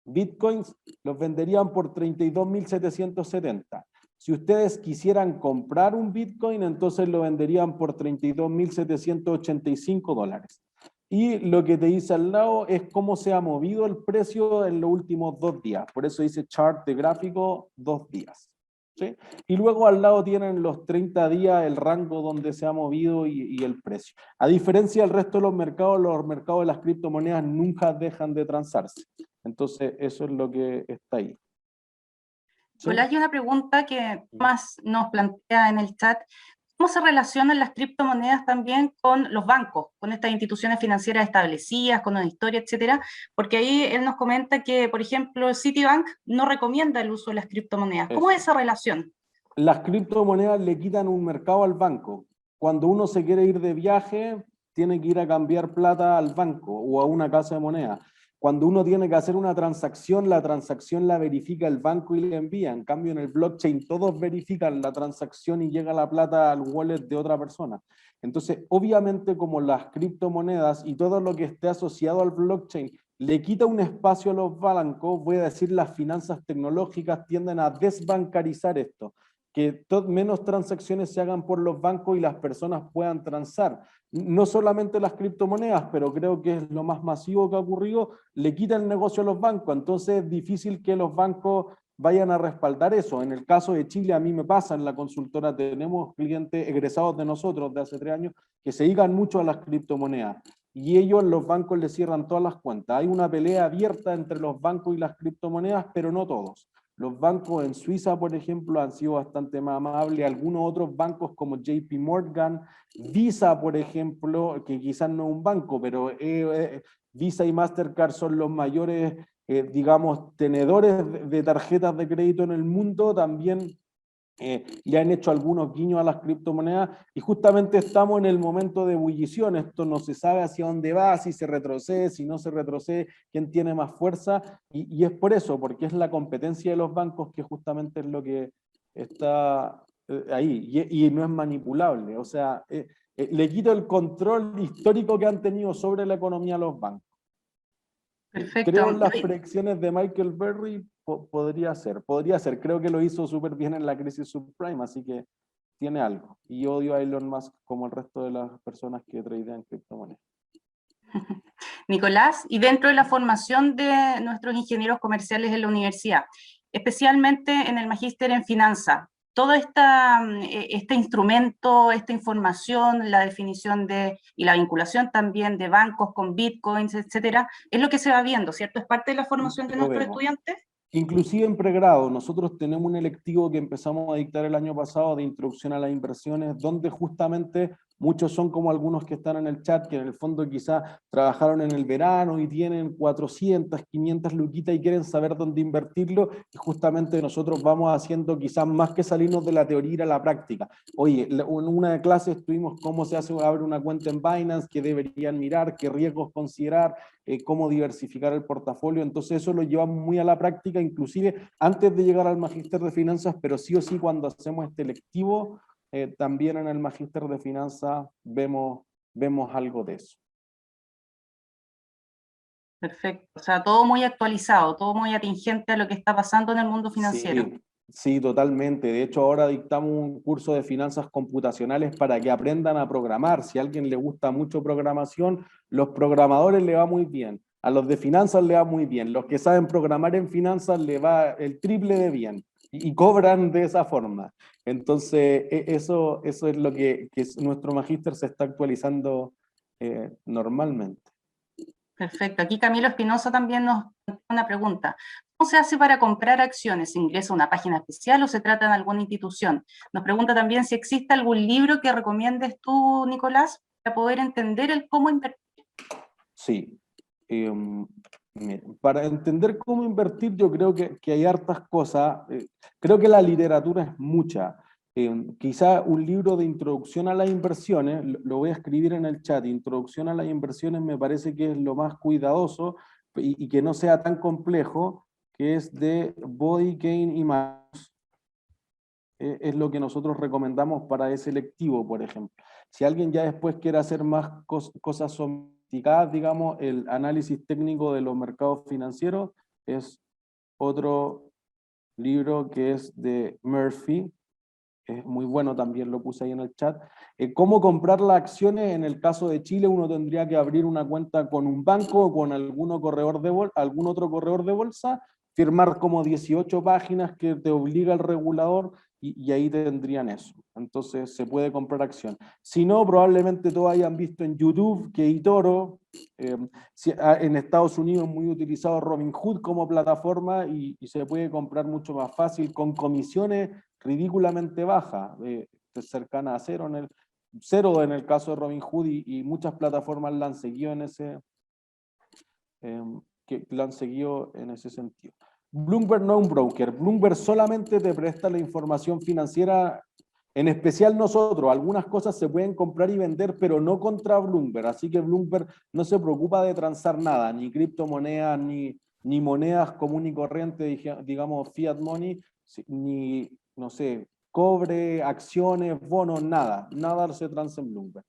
bitcoins, los venderían por 32.770. Si ustedes quisieran comprar un bitcoin, entonces lo venderían por $32.785. Y lo que te dice al lado es cómo se ha movido el precio en los últimos 2 días. Por eso dice chart de gráfico 2 días. ¿Sí? Y luego al lado tienen los 30 días, el rango donde se ha movido y el precio. A diferencia del resto de los mercados de las criptomonedas nunca dejan de transarse. Entonces eso es lo que está ahí. ¿Sí? Hola, hay una pregunta que más nos plantea en el chat. ¿Cómo se relacionan las criptomonedas también con los bancos, con estas instituciones financieras establecidas, con una historia, etcétera? Porque ahí él nos comenta que, por ejemplo, Citibank no recomienda el uso de las criptomonedas. ¿Cómo es esa relación? Las criptomonedas le quitan un mercado al banco. Cuando uno se quiere ir de viaje, tiene que ir a cambiar plata al banco o a una casa de moneda. Cuando uno tiene que hacer una transacción, la transacción la verifica el banco y le envía. En cambio, en el blockchain todos verifican la transacción y llega la plata al wallet de otra persona. Entonces, obviamente, como las criptomonedas y todo lo que esté asociado al blockchain le quita un espacio a los bancos, voy a decir, las finanzas tecnológicas tienden a desbancarizar esto, que menos transacciones se hagan por los bancos y las personas puedan transar. No solamente las criptomonedas, pero creo que es lo más masivo que ha ocurrido, le quita el negocio a los bancos, entonces es difícil que los bancos vayan a respaldar eso. En el caso de Chile, a mí me pasa, en la consultora tenemos clientes egresados de nosotros de hace 3 años que se dedican mucho a las criptomonedas y ellos, los bancos, les cierran todas las cuentas. Hay una pelea abierta entre los bancos y las criptomonedas, pero no todos. Los bancos en Suiza, por ejemplo, han sido bastante más amables. Algunos otros bancos como JP Morgan, Visa, por ejemplo, que quizás no es un banco, pero Visa y Mastercard son los mayores, digamos, tenedores de tarjetas de crédito en el mundo. También le han hecho algunos guiños a las criptomonedas y justamente estamos en el momento de ebullición. Esto no se sabe hacia dónde va, si se retrocede, si no se retrocede, quién tiene más fuerza, y es por eso, porque es la competencia de los bancos que justamente es lo que está ahí, y no es manipulable. O sea, le quita el control histórico que han tenido sobre la economía los bancos. Perfecto. Creo en las predicciones de Michael Burry, podría ser, creo que lo hizo súper bien en la crisis subprime, así que tiene algo. Y odio a Elon Musk como el resto de las personas que tradean criptomonedas. Nicolás, y dentro de la formación de nuestros ingenieros comerciales en la universidad, especialmente en el magíster en finanzas, todo este instrumento, esta información, la definición y la vinculación también de bancos con bitcoins, etcétera, es lo que se va viendo, ¿cierto? ¿Es parte de la formación de nuestros estudiantes? Inclusive en pregrado, nosotros tenemos un electivo que empezamos a dictar el año pasado de introducción a las inversiones, donde justamente muchos son como algunos que están en el chat, que en el fondo quizás trabajaron en el verano y tienen 400, 500 luquitas y quieren saber dónde invertirlo, y justamente nosotros vamos haciendo quizás más que salirnos de la teoría y a la práctica. Oye, en una de clases tuvimos cómo se abre una cuenta en Binance, qué deberían mirar, qué riesgos considerar, cómo diversificar el portafolio. Entonces eso lo llevamos muy a la práctica, inclusive antes de llegar al magíster de finanzas, pero sí o sí cuando hacemos este electivo, también en el magíster de finanzas vemos algo de eso. Perfecto, o sea, todo muy actualizado, todo muy atingente a lo que está pasando en el mundo financiero. Sí, totalmente. De hecho, ahora dictamos un curso de finanzas computacionales para que aprendan a programar. Si a alguien le gusta mucho programación, los programadores le va muy bien. A los de finanzas le va muy bien. Los que saben programar en finanzas le va el triple de bien. Y cobran de esa forma. Entonces, eso es lo que nuestro magíster se está actualizando normalmente. Perfecto. Aquí Camilo Espinosa también nos plantea una pregunta. ¿Cómo se hace para comprar acciones? ¿Se ingresa a una página especial o se trata de alguna institución? Nos pregunta también si existe algún libro que recomiendes tú, Nicolás, para poder entender el cómo invertir. Sí. Para entender cómo invertir, yo creo que hay hartas cosas. Creo que la literatura es mucha. Quizá un libro de introducción a las inversiones, lo voy a escribir en el chat, introducción a las inversiones me parece que es lo más cuidadoso y que no sea tan complejo, que es de Body, Gain y Max. Es lo que nosotros recomendamos para ese lectivo, por ejemplo. Si alguien ya después quiere hacer más cosas sofisticadas, digamos, el análisis técnico de los mercados financieros es otro libro que es de Murphy, es muy bueno, también lo puse ahí en el chat. ¿Cómo comprar las acciones? En el caso de Chile uno tendría que abrir una cuenta con un banco o con algún otro corredor de bolsa, firmar como 18 páginas que te obliga el regulador y ahí tendrían eso. Entonces se puede comprar acción. Si no, probablemente todos hayan visto en YouTube que eToro, en Estados Unidos muy utilizado Robinhood como plataforma y se puede comprar mucho más fácil con comisiones ridículamente bajas, cercana a cero en el caso de Robinhood y muchas plataformas la han seguido en ese sentido. Bloomberg no es un broker, Bloomberg solamente te presta la información financiera, en especial nosotros, algunas cosas se pueden comprar y vender, pero no contra Bloomberg, así que Bloomberg no se preocupa de transar nada, ni criptomonedas, ni monedas comunes y corrientes, digamos fiat money, ni, no sé, cobre, acciones, bonos, nada se transa en Bloomberg.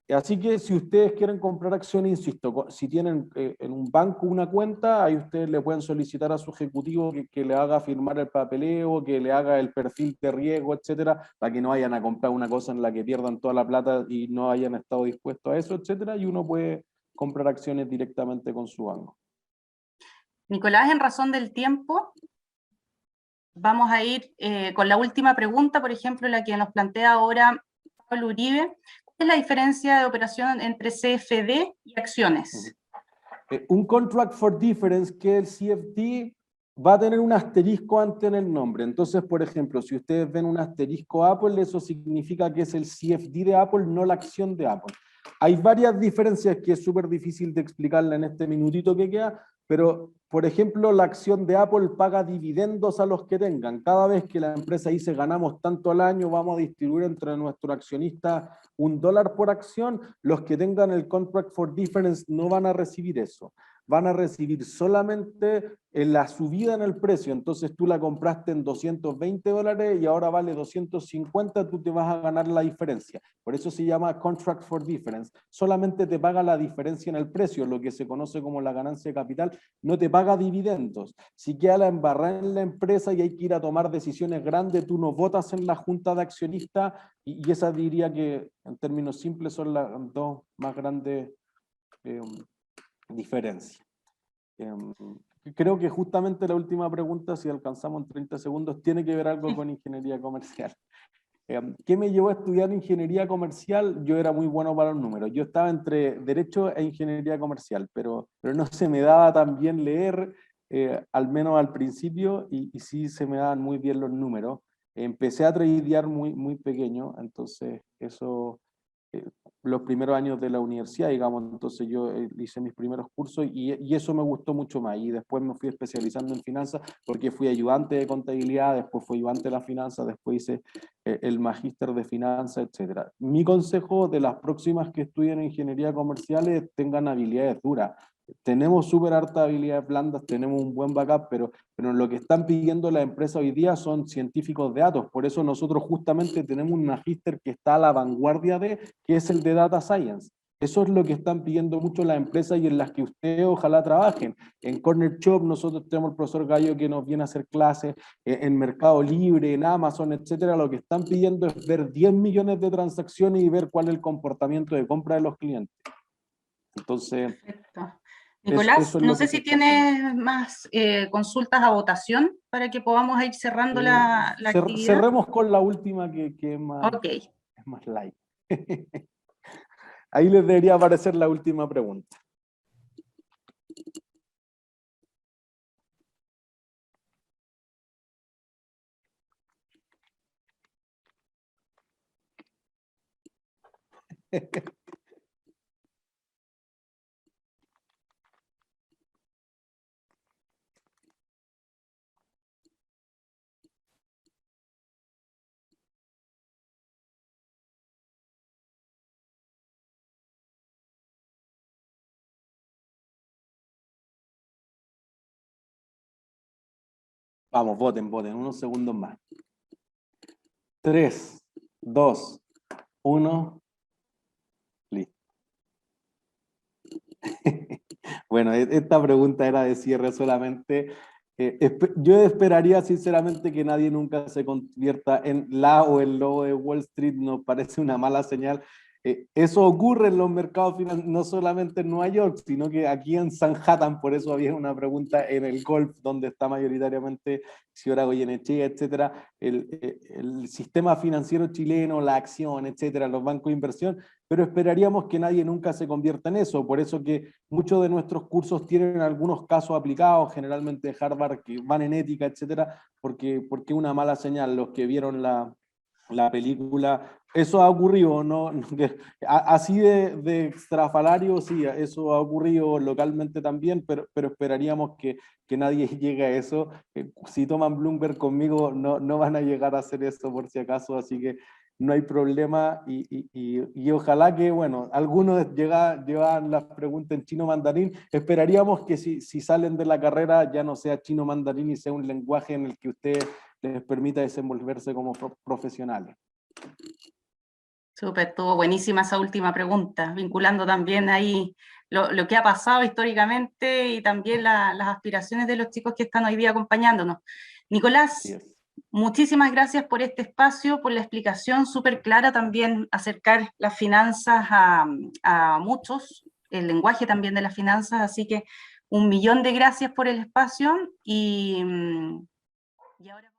Así que si ustedes quieren comprar acciones, insisto, si tienen en un banco una cuenta, ahí ustedes le pueden solicitar a su ejecutivo que le haga firmar el papeleo, que le haga el perfil de riesgo, etcétera, para que no vayan a comprar una cosa en la que pierdan toda la plata y no hayan estado dispuestos a eso, etcétera, y uno puede comprar acciones directamente con su banco. Nicolás, en razón del tiempo, vamos a ir con la última pregunta, por ejemplo, la que nos plantea ahora Pablo Uribe. ¿Cuál es la diferencia de operación entre CFD y acciones? Un Contract for Difference, que es el CFD, va a tener un asterisco antes en el nombre. Entonces, por ejemplo, si ustedes ven un asterisco Apple, eso significa que es el CFD de Apple, no la acción de Apple. Hay varias diferencias que es súper difícil de explicarla en este minutito que queda, pero, por ejemplo, la acción de Apple paga dividendos a los que tengan. Cada vez que la empresa dice ganamos tanto al año, vamos a distribuir entre nuestros accionistas $1 por acción, los que tengan el Contract for Difference no van a recibir eso. Van a recibir solamente la subida en el precio. Entonces tú la compraste en $220 y ahora vale 250, tú te vas a ganar la diferencia. Por eso se llama Contract for Difference. Solamente te paga la diferencia en el precio, lo que se conoce como la ganancia de capital, no te paga dividendos. Si queda la embarrada en la empresa y hay que ir a tomar decisiones grandes, tú no votas en la junta de accionistas y esa diría que en términos simples son las dos más grandes diferencia. Creo que justamente la última pregunta, si alcanzamos en 30 segundos, tiene que ver algo con ingeniería comercial. ¿Qué me llevó a estudiar ingeniería comercial? Yo era muy bueno para los números. Yo estaba entre derecho e ingeniería comercial, pero no se me daba tan bien leer, al menos al principio, y sí se me daban muy bien los números. Empecé a tradear muy pequeño, entonces eso... los primeros años de la universidad, digamos, entonces yo hice mis primeros cursos y eso me gustó mucho más, y después me fui especializando en finanzas porque fui ayudante de contabilidad, después fui ayudante de las finanzas, después hice el magíster de finanzas, etc. Mi consejo de las próximas que estudien ingeniería comercial es tengan habilidades duras. Tenemos súper hartas habilidades blandas, tenemos un buen backup, pero lo que están pidiendo las empresas hoy día son científicos de datos. Por eso nosotros justamente tenemos un magíster que está a la vanguardia que es el de Data Science. Eso es lo que están pidiendo mucho las empresas y en las que ustedes ojalá trabajen. En Corner Shop nosotros tenemos el profesor Gallo que nos viene a hacer clases, en Mercado Libre, en Amazon, etcétera. Lo que están pidiendo es ver 10 millones de transacciones y ver cuál es el comportamiento de compra de los clientes. Entonces... Perfecto. Nicolás, eso es no lo sé que si se está haciendo. tienes más consultas a votación para que podamos ir cerrando la actividad. Cerremos con la última que Ok. es más light. Ahí les debería aparecer la última pregunta. Vamos, voten, unos segundos más. 3, 2, 1, listo. Bueno, esta pregunta era de cierre solamente. Yo esperaría sinceramente que nadie nunca se convierta en la o el lobo de Wall Street, nos parece una mala señal. Eso ocurre en los mercados financieros, no solamente en Nueva York, sino que aquí en Manhattan, por eso había una pregunta en el Golf, donde está mayoritariamente Xiora Goyenechea, etcétera, el sistema financiero chileno, la acción, etcétera, los bancos de inversión, pero esperaríamos que nadie nunca se convierta en eso, por eso que muchos de nuestros cursos tienen algunos casos aplicados, generalmente de Harvard, que van en ética, etcétera, porque es una mala señal. Los que vieron la película, eso ha ocurrido, ¿no? Así de extrafalario, sí, eso ha ocurrido localmente también, pero esperaríamos que nadie llegue a eso. Si toman Bloomberg conmigo, no van a llegar a hacer eso por si acaso, así que no hay problema y ojalá que, bueno, algunos llevan las preguntas en chino mandarín. Esperaríamos que si salen de la carrera ya no sea chino mandarín y sea un lenguaje en el que ustedes les permita desenvolverse como profesionales. Súper, estuvo buenísima esa última pregunta, vinculando también ahí lo que ha pasado históricamente y también las aspiraciones de los chicos que están hoy día acompañándonos. Nicolás, muchísimas gracias por este espacio, por la explicación súper clara, también acercar las finanzas a muchos, el lenguaje también de las finanzas, así que 1.000.000 de gracias por el espacio y ahora...